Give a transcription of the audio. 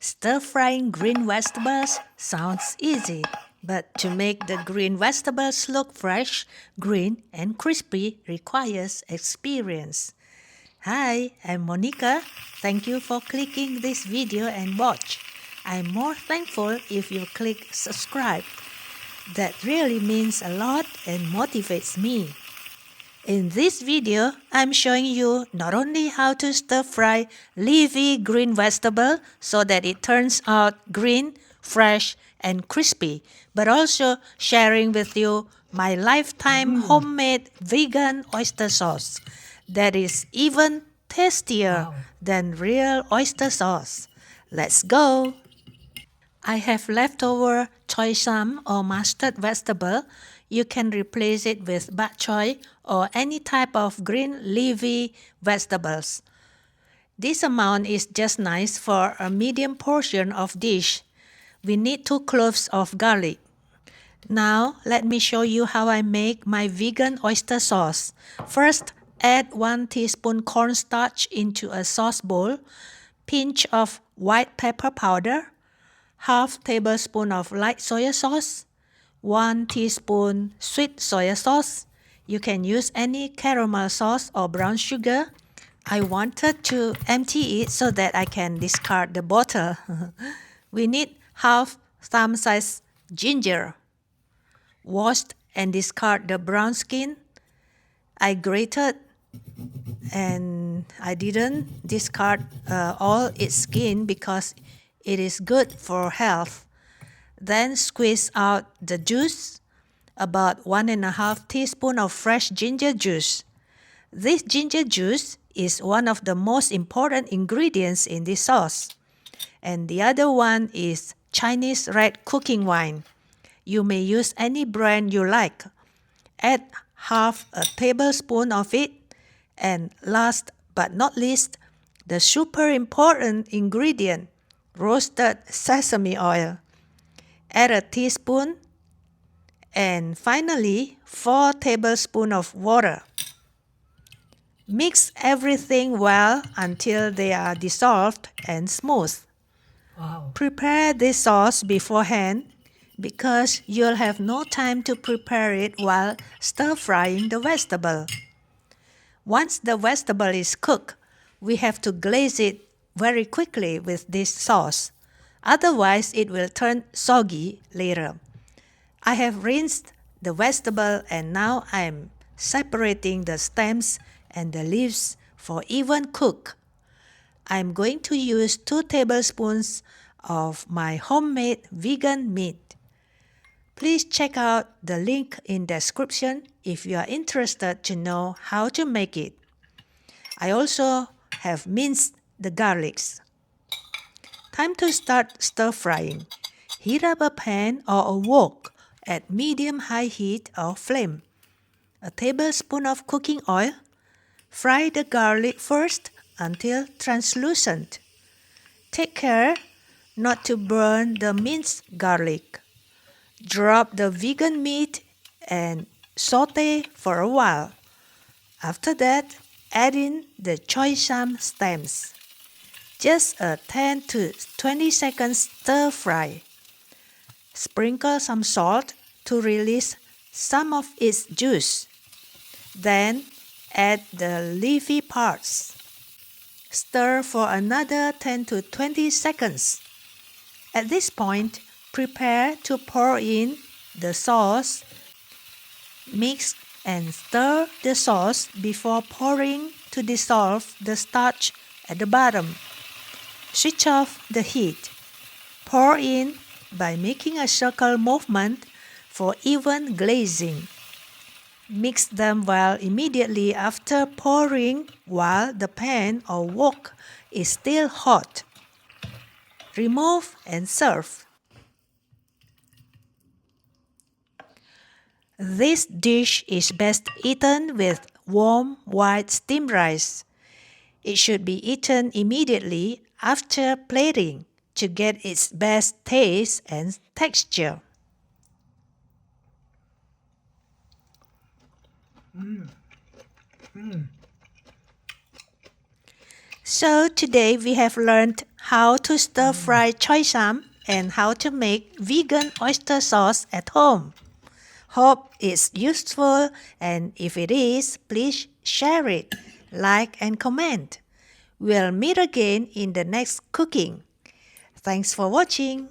Stir-frying green vegetables sounds easy, but to make the green vegetables look fresh, green, and crispy requires experience. Hi, I'm Monica. Thank you for clicking this video and watch. I'm more thankful if you click subscribe. That really means a lot and motivates me. In this video, I'm showing you not only how to stir-fry leafy green vegetable so that it turns out green, fresh, and crispy, but also sharing with you my lifetime homemade vegan oyster sauce that is even tastier than real oyster sauce. Let's go! I have leftover Choy Sum or mustard vegetable. You can replace it with bok choy or any type of green leafy vegetables. This amount is just nice for a medium portion of dish. We need 2 cloves of garlic. Now, let me show you how I make my vegan oyster sauce. First, add 1 teaspoon cornstarch into a sauce bowl, pinch of white pepper powder, half tablespoon of light soya sauce, 1 teaspoon sweet soya sauce. You can use any caramel sauce or brown sugar. I wanted to empty it so that I can discard the bottle. We need half thumb-sized ginger. Washed and discard the brown skin. I grated and I didn't discard all its skin because it is good for health. Then squeeze out the juice, about 1.5 teaspoons of fresh ginger juice. This ginger juice is one of the most important ingredients in this sauce. And the other one is Chinese red cooking wine. You may use any brand you like. Add half a tablespoon of it. And last but not least, the super important ingredient, roasted sesame oil. Add a teaspoon. And finally, 4 tablespoons of water. Mix everything well until they are dissolved and smooth. Wow. Prepare this sauce beforehand because you'll have no time to prepare it while stir-frying the vegetable. Once the vegetable is cooked, we have to glaze it very quickly with this sauce. Otherwise, it will turn soggy later. I have rinsed the vegetable and now I am separating the stems and the leaves for even cook. I am going to use 2 tablespoons of my homemade vegan meat. Please check out the link in the description if you are interested to know how to make it. I also have minced the garlics. Time to start stir-frying. Heat up a pan or a wok at medium-high heat or flame. A tablespoon of cooking oil. Fry the garlic first until translucent. Take care not to burn the minced garlic. Drop the vegan meat and saute for a while. After that, add in the Choysam stems. Just a 10 to 20 seconds stir fry. Sprinkle some salt to release some of its juice. Then add the leafy parts. Stir for another 10 to 20 seconds. At this point, prepare to pour in the sauce. Mix and stir the sauce before pouring to dissolve the starch at the bottom. Switch off the heat. Pour in by making a circle movement for even glazing. Mix them well immediately after pouring while the pan or wok is still hot. Remove and serve. This dish is best eaten with warm white steamed rice. It should be eaten immediately after plating to get its best taste and texture. So today we have learned how to stir fry Choy Sum and how to make vegan oyster sauce at home. Hope it's useful, and if it is, please share it, like and comment. We'll meet again in the next cooking. Thanks for watching.